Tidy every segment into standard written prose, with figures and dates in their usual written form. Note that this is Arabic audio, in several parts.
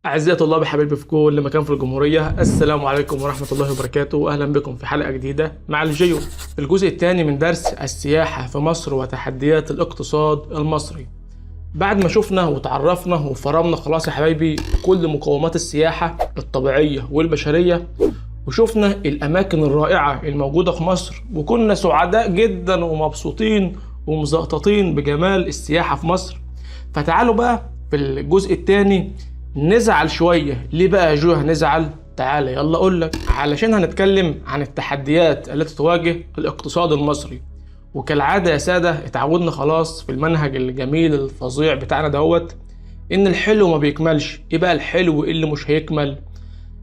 أعزائي طلاب حبايبي في كل مكان في الجمهورية، السلام عليكم ورحمة الله وبركاته. أهلا بكم في حلقة جديدة مع الجيو، الجزء الثاني من درس السياحة في مصر وتحديات الاقتصاد المصري. بعد ما شفنا وتعرفنا وفرمنا خلاص يا حبايبي كل مقومات السياحة الطبيعية والبشرية، وشفنا الأماكن الرائعة الموجودة في مصر، وكنا سعداء جدا ومبسوطين ومزقططين بجمال السياحة في مصر. فتعالوا بقى في الجزء الثاني نزعل شوية. ليه بقى يا جو هنزعل؟ تعالى يلا اقول لك. علشان هنتكلم عن التحديات التي تواجه الاقتصاد المصري، وكالعادة يا سادة اتعودنا خلاص في المنهج الجميل الفظيع بتاعنا دهوت ان الحلو ما بيكملش. ايه بقى الحلو اللي مش هيكمل؟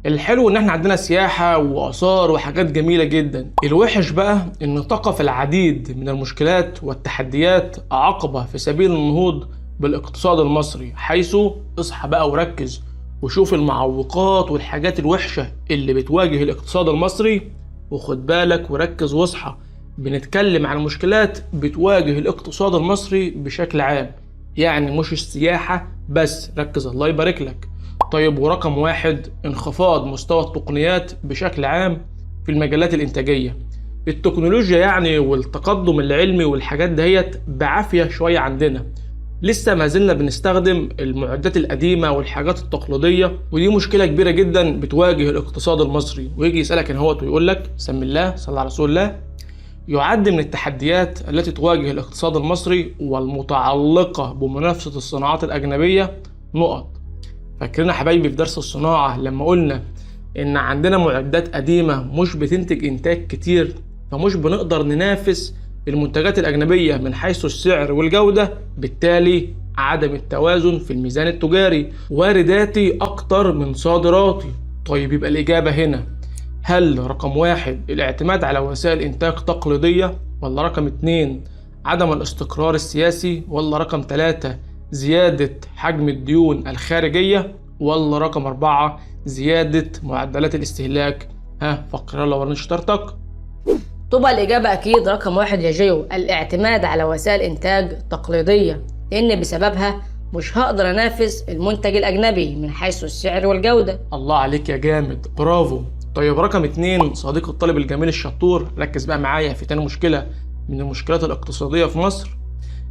الحلو ان احنا عندنا سياحة واثار وحاجات جميلة جدا. الوحش بقى ان تقف العديد من المشكلات والتحديات عقبة في سبيل النهوض بالاقتصاد المصري، حيث اصحى بقى وركز وشوف المعوقات والحاجات الوحشة اللي بتواجه الاقتصاد المصري، وخد بالك وركز واصحى. بنتكلم عن مشكلات بتواجه الاقتصاد المصري بشكل عام، يعني مش السياحة بس، ركز الله يبارك لك. طيب، ورقم واحد انخفاض مستوى التقنيات بشكل عام في المجالات الانتاجية. التكنولوجيا يعني والتقدم العلمي والحاجات دهيت بعافية شوية عندنا، لسه ما زلنا بنستخدم المعدات القديمة والحاجات التقليدية، ودي مشكلة كبيرة جدا بتواجه الاقتصاد المصري. ويجي يسألك ان هو ويقول لك سم الله صلى على رسول الله. يعد من التحديات التي تواجه الاقتصاد المصري والمتعلقة بمنافسة الصناعات الأجنبية نقط. فاكرين يا حبايبي في درس الصناعة لما قلنا ان عندنا معدات قديمة مش بتنتج انتاج كتير، فمش بنقدر ننافس المنتجات الأجنبية من حيث السعر والجودة، بالتالي عدم التوازن في الميزان التجاري، وارداتي أكتر من صادراتي. طيب، يبقى الإجابة هنا هل رقم واحد الاعتماد على وسائل إنتاج تقليدية، ولا رقم اتنين عدم الاستقرار السياسي، ولا رقم تلاتة زيادة حجم الديون الخارجية، ولا رقم أربعة زيادة معدلات الاستهلاك؟ فكر يلا وريني شطارتك. تبقى الإجابة أكيد رقم واحد يا جيو، الاعتماد على وسائل إنتاج تقليدية، لأن بسببها مش هقدر أنافس المنتج الأجنبي من حيث السعر والجودة. الله عليك يا جامد، برافو. طيب، رقم اتنين صديق الطالب الجميل الشطور، ركز بقى معايا في تاني مشكلة من المشكلات الاقتصادية في مصر،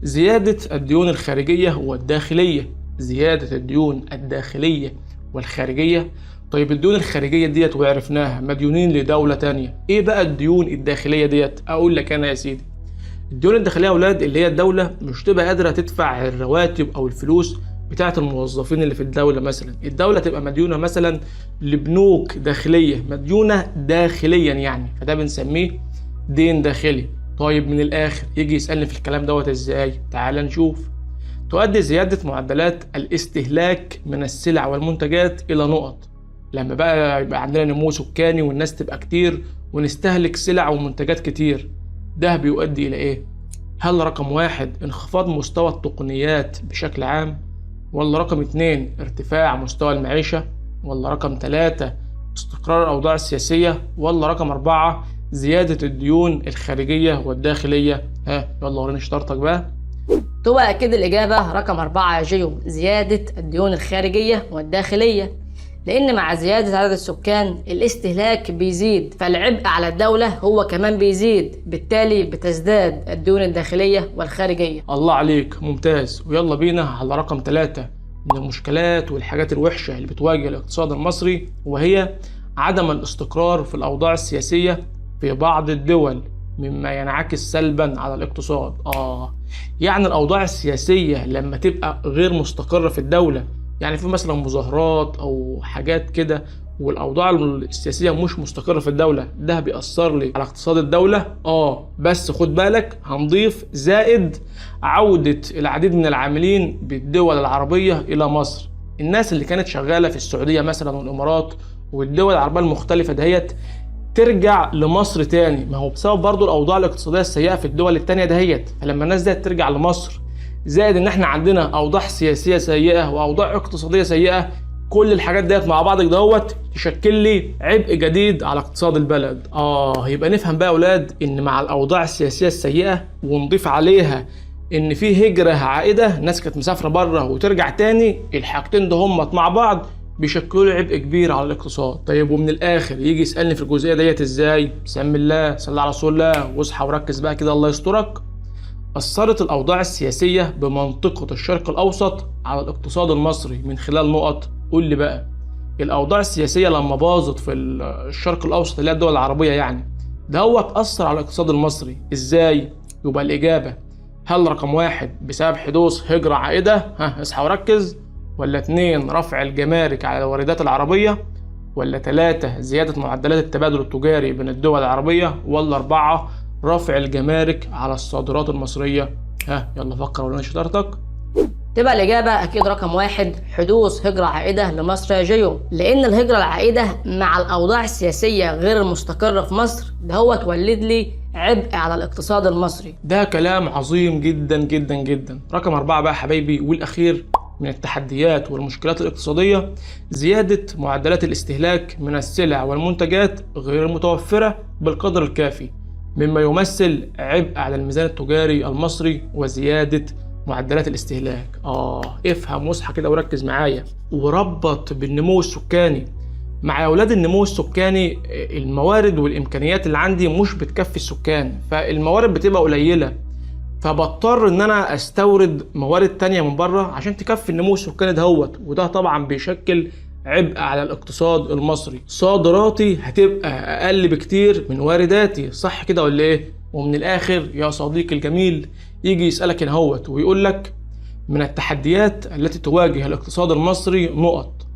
زيادة الديون الخارجية والداخلية. زيادة الديون الداخلية والخارجية. طيب، الديون الخارجية ديت وعرفناها مديونين لدولة تانية. ايه بقى الديون الداخلية ديت؟ اقول لك انا يا سيدي، الديون الداخلية يا اولاد اللي هي الدولة مش تبقى قادرة تدفع الرواتب او الفلوس بتاعة الموظفين اللي في الدولة. مثلا الدولة تبقى مديونة مثلا لبنوك داخلية، مديونة داخليا يعني، فده بنسميه دين داخلي. طيب، من الاخر يجي يسألني في الكلام دوت ازاي؟ تعال نشوف. تؤدي زيادة معدلات الاستهلاك من السلع والمنتجات الى نقط. لما بقى يبقى عندنا نمو سكاني والناس تبقى كتير ونستهلك سلع ومنتجات كتير، ده بيؤدي الى ايه؟ هل رقم واحد انخفاض مستوى التقنيات بشكل عام، ولا رقم اتنين ارتفاع مستوى المعيشة، ولا رقم تلاتة استقرار الأوضاع السياسية، ولا رقم أربعة زيادة الديون الخارجية والداخلية؟ يلا وريني شطارتك بقى. تبقى أكيد الإجابة رقم 4 يا جيو، زيادة الديون الخارجية والداخلية، لأن مع زيادة عدد السكان الاستهلاك بيزيد، فالعبء على الدولة هو كمان بيزيد، بالتالي بتزداد الديون الداخلية والخارجية. الله عليك، ممتاز. ويلا بينا على رقم 3 من المشكلات والحاجات الوحشة اللي بتواجه الاقتصاد المصري، وهي عدم الاستقرار في الأوضاع السياسية في بعض الدول، مما ينعكس سلبا على الاقتصاد. يعني الأوضاع السياسية لما تبقى غير مستقرة في الدولة، يعني في مثلا مظاهرات او حاجات كده، والاوضاع السياسيه مش مستقره في الدوله، ده بيأثر لي على اقتصاد الدوله. بس خد بالك هنضيف زائد عوده العديد من العاملين بالدول العربيه الى مصر. الناس اللي كانت شغاله في السعوديه مثلا والامارات والدول العربيه المختلفه دهيت ترجع لمصر تاني، ما هو بسبب برضو الاوضاع الاقتصاديه السيئه في الدول التانيه دهيت. فلما الناس دي ترجع لمصر، زائد ان احنا عندنا اوضاع سياسيه سيئه واوضاع اقتصاديه سيئه، كل الحاجات ديت مع بعض دوت تشكل لي عبء جديد على اقتصاد البلد. يبقى نفهم بقى يا اولاد ان مع الاوضاع السياسيه السيئه ونضيف عليها ان في هجره عائده، ناس كانت مسافره بره وترجع تاني، الحاجتين ده هم مع بعض بيشكلوا لي عبء كبير على الاقتصاد. طيب ومن الاخر يجي يسالني في الجزئيه ديت ازاي؟ بسم الله، صلى على رسول الله، واصحى وركز بقى كده الله يسترك. اثرت الاوضاع السياسيه بمنطقه الشرق الاوسط على الاقتصاد المصري من خلال نقط. قول لي بقى الاوضاع السياسيه لما باظت في الشرق الاوسط اللي هي الدول العربيه يعني، ده هو اتاثر على الاقتصاد المصري ازاي؟ يبقى الاجابه هل رقم 1 بسبب حدوث هجره عائده، اصحى وركز، ولا 2 رفع الجمارك على الواردات العربيه، ولا 3 زياده معدلات التبادل التجاري بين الدول العربيه، ولا 4 رفع الجمارك على الصادرات المصريه؟ يلا فكر ولنا شطارتك. تبقى الإجابة أكيد رقم 1 حدوث هجرة عائدة لمصر يا جيو، لأن الهجرة العائدة مع الأوضاع السياسية غير المستقرة في مصر ده هو تولد لي عبء على الاقتصاد المصري. ده كلام عظيم جدا جدا جدا. رقم 4 بقى حبايبي والأخير من التحديات والمشكلات الاقتصادية، زيادة معدلات الاستهلاك من السلع والمنتجات غير المتوفرة بالقدر الكافي، مما يمثل عبء على الميزان التجاري المصري وزيادة معدلات الاستهلاك. افهم واصحى كده وركز معايا وربط بالنمو السكاني. مع اولاد النمو السكاني الموارد والامكانيات اللي عندي مش بتكفي السكان، فالموارد بتبقى قليله، فبضطر ان انا استورد موارد تانية من بره عشان تكفي النمو السكاني دهوت، وده طبعا بيشكل عبء على الاقتصاد المصري. صادراتي هتبقى اقل بكتير من وارداتي، صح كده ولا ايه؟ ومن الاخر يا صديقي الجميل يجي يسألك هنا هوت ويقول لك من التحديات التي تواجه الاقتصاد المصري نقط.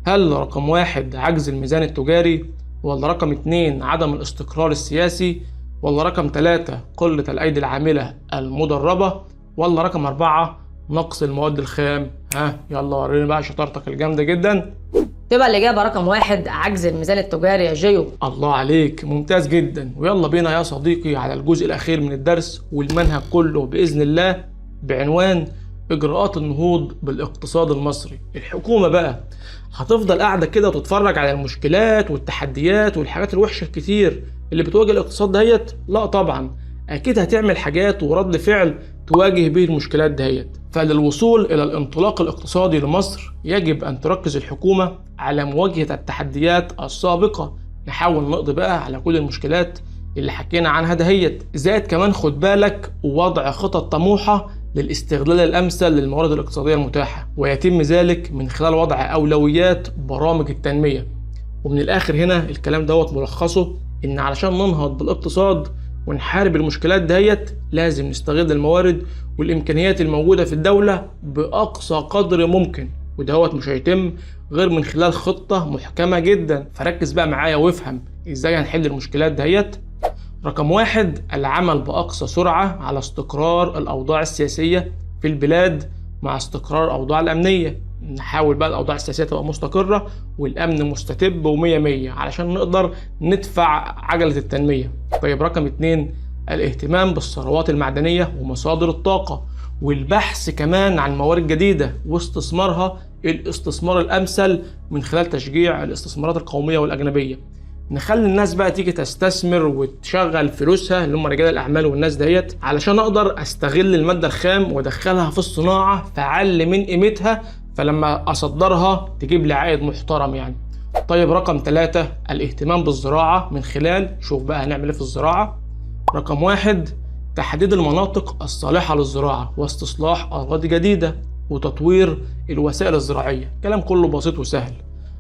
هل رقم 1 عجز الميزان التجاري، ولا رقم 2 عدم الاستقرار السياسي، ولا رقم 3 قلة الأيدي العاملة المدربة، ولا رقم 4 نقص المواد الخام؟ يلا وريني بقى شطارتك الجامدة جدا. تبقى الإجابة رقم 1 عجز الميزان التجاري يا جيو. الله عليك، ممتاز جدا. ويلا بينا يا صديقي على الجزء الأخير من الدرس والمنهج كله بإذن الله بعنوان إجراءات النهوض بالاقتصاد المصري. الحكومة بقى هتفضل قاعدة كده وتتفرج على المشكلات والتحديات والحاجات الوحشة الكتير اللي بتواجه الاقتصاد دهيت؟ لا طبعا، أكيد هتعمل حاجات ورد فعل تواجه به المشكلات دهيت. فللوصول إلى الانطلاق الاقتصادي لمصر يجب أن تركز الحكومة على مواجهة التحديات السابقة. نحاول نقضي بقى على كل المشكلات اللي حكينا عنها دهيت، زائد كمان خد بالك وضع خطط طموحة للاستغلال الأمثل للموارد الاقتصادية المتاحة، ويتم ذلك من خلال وضع أولويات برامج التنمية. ومن الآخر هنا الكلام دوت ملخصه إن علشان ننهض بالاقتصاد ونحارب المشكلات دهيت لازم نستغل الموارد والإمكانيات الموجودة في الدولة بأقصى قدر ممكن، ودهوت مش هيتم غير من خلال خطة محكمة جدا. فركز بقى معايا وافهم ازاي هنحل المشكلات دهيت. رقم 1 العمل بأقصى سرعة على استقرار الأوضاع السياسية في البلاد مع استقرار الأوضاع الأمنية. نحاول بقى الأوضاع السياسية تبقى مستقرة والأمن مستتب ومية مية علشان نقدر ندفع عجلة التنمية. طيب رقم 2 الاهتمام بالثروات المعدنية ومصادر الطاقة، والبحث كمان عن موارد جديدة واستثمارها الاستثمار الأمثل من خلال تشجيع الاستثمارات القومية والأجنبية. نخلي الناس بقى تيجي تستثمر وتشغل فلوسها اللي هم رجال الأعمال والناس ديت، علشان أقدر أستغل المادة الخام وأدخلها في الصناعة فأعلي من قيمتها، فلما أصدرها تجيب لي عائد محترم يعني. طيب رقم 3 الاهتمام بالزراعة من خلال، شوف بقى هنعمل ايه في الزراعة. رقم 1 تحديد المناطق الصالحة للزراعة واستصلاح أراضي جديدة وتطوير الوسائل الزراعية. كلام كله بسيط وسهل.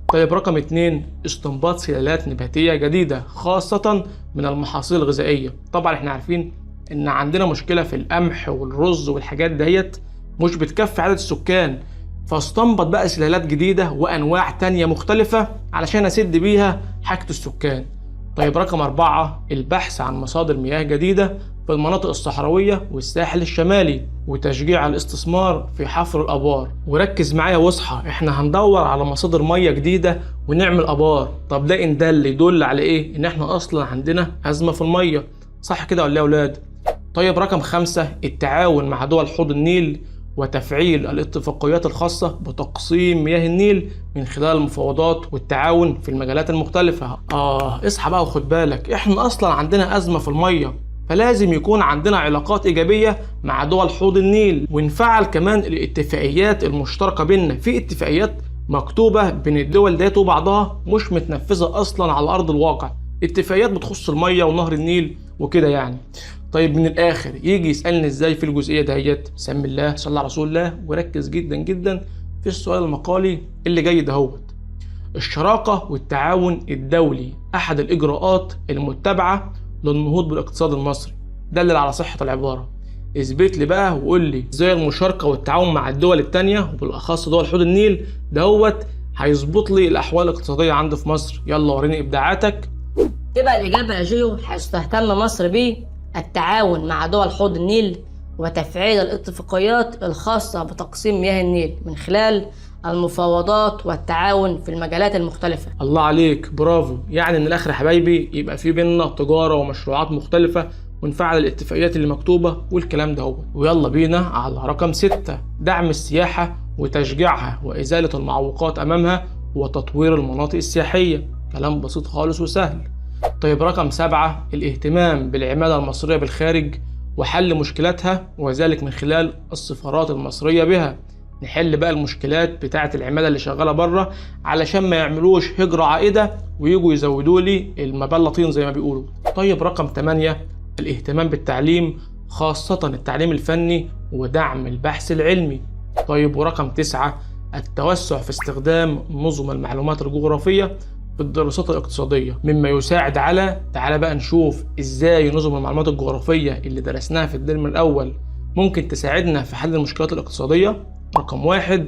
طيب رقم 2 استنباط سلالات نباتية جديدة خاصة من المحاصيل الغذائية. طبعا احنا عارفين ان عندنا مشكلة في القمح والرز والحاجات ديت مش بتكفي عدد السكان، فاستنبط بقى سلالات جديدة وأنواع تانية مختلفة علشان أسد بيها حاجة السكان. طيب رقم 4 البحث عن مصادر مياه جديدة في المناطق الصحراوية والساحل الشمالي وتشجيع الاستثمار في حفر الآبار. وركز معايا واصحى، احنا هندور على مصادر مياه جديدة ونعمل آبار. طب ده إن دل يدل على إيه؟ إن احنا أصلا عندنا أزمة في المية، صح كده ولا يا أولاد؟ طيب رقم 5 التعاون مع دول حوض النيل وتفعيل الاتفاقيات الخاصة بتقسيم مياه النيل من خلال المفاوضات والتعاون في المجالات المختلفة. اصحى بقى وخد بالك، احنا اصلا عندنا ازمة في المية، فلازم يكون عندنا علاقات ايجابية مع دول حوض النيل، ونفعل كمان الاتفاقيات المشتركة بيننا. في اتفاقيات مكتوبة بين الدول ديت وبعضها، مش متنفذة أصلا على أرض الواقع. اتفاقيات بتخص المية ونهر النيل وكده يعني. طيب من الآخر يجي يسألني إزاي في الجزئية ديت؟ سمي الله، صلى على رسول الله، وركز جدا جدا في السؤال المقالي اللي جاي دهوت. الشراكة والتعاون الدولي أحد الإجراءات المتبعة للنهوض بالاقتصاد المصري. دلل على صحة العبارة. اثبت لي بقى وقول لي ازاي المشاركة والتعاون مع الدول التانية وبالأخص دول حوض النيل دهوت هيظبط لي الأحوال الاقتصادية عندي في مصر. يلا وريني إبداعاتك. تبقى الإجابة يا جيو حيث تهتم مصر بالتعاون مع دول حوض النيل وتفعيل الاتفاقيات الخاصة بتقسيم مياه النيل من خلال المفاوضات والتعاون في المجالات المختلفة. الله عليك، برافو. يعني من الآخر يا حبايبي يبقى في بينا تجارة ومشروعات مختلفة ونفعل الاتفاقيات اللي مكتوبة والكلام ده هو. ويلا بينا على رقم 6، دعم السياحة وتشجيعها وإزالة المعوقات أمامها وتطوير المناطق السياحية. كلام بسيط خالص وسهل. طيب رقم 7، الاهتمام بالعمالة المصرية بالخارج وحل مشكلاتها وذلك من خلال السفارات المصرية بها. نحل بقى المشكلات بتاعة العمالة اللي شغالة بره علشان ما يعملوش هجرة عائدة ويجوا يزودوا لي المبلطين زي ما بيقولوا. طيب رقم 8، الاهتمام بالتعليم خاصة التعليم الفني ودعم البحث العلمي. طيب ورقم 9، التوسع في استخدام نظم المعلومات الجغرافية في الدراسات الاقتصادية مما يساعد على، تعالى بقى نشوف ازاي نظم المعلومات الجغرافية اللي درسناها في الترم الأول ممكن تساعدنا في حل المشكلات الاقتصادية. رقم 1،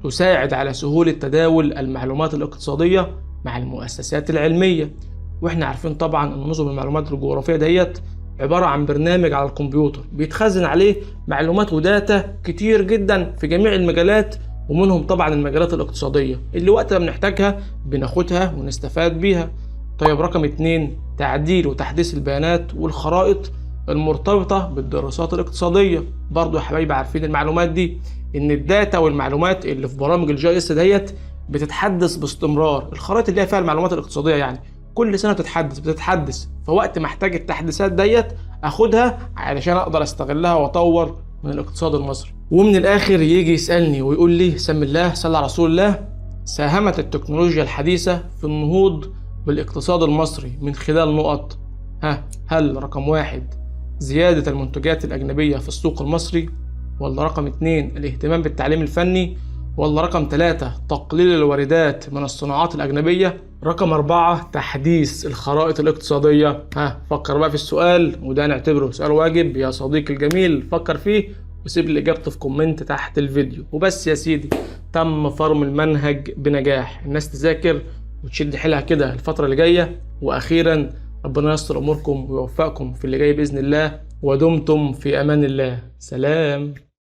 تساعد على سهولة تداول المعلومات الاقتصادية مع المؤسسات العلمية. واحنا عارفين طبعا ان نظم المعلومات الجغرافية ديت عبارة عن برنامج على الكمبيوتر بيتخزن عليه معلومات وداتا كتير جدا في جميع المجالات ومنهم طبعا المجالات الاقتصادية اللي وقت ما بنحتاجها بناخدها ونستفاد بيها. طيب رقم 2، تعديل وتحديث البيانات والخرائط المرتبطة بالدراسات الاقتصادية. برضو يا حبايبي عارفين المعلومات دي ان الداتا والمعلومات اللي في برامج الجي اس ديت بتتحدث باستمرار. الخرائط اللي هي فيها المعلومات الاقتصادية يعني كل سنة بتتحدث، فوقت ما احتاج التحديثات ديت اخدها علشان اقدر استغلها واطور من الاقتصاد المصري. ومن الاخر يجي يسألني ويقول لي سم الله، صلى على رسول الله، ساهمت التكنولوجيا الحديثة في النهوض بالاقتصاد المصري من خلال نقط. هل رقم 1 زيادة المنتجات الأجنبية في السوق المصري، ولا رقم 2 الاهتمام بالتعليم الفني، ولا رقم 3 تقليل الواردات من الصناعات الأجنبية، رقم 4 تحديث الخرائط الاقتصادية؟ فكر بقى في السؤال، وده نعتبره سؤال واجب يا صديقي الجميل. فكر فيه وسيب لي إجابته في كومنت تحت الفيديو. وبس يا سيدي، تم فرم المنهج بنجاح. الناس تذاكر وتشد حيلها كده الفترة اللي جاية. وأخيرا ربنا ييسر أموركم ويوفقكم في اللي جاي بإذن الله، ودمتم في أمان الله. سلام.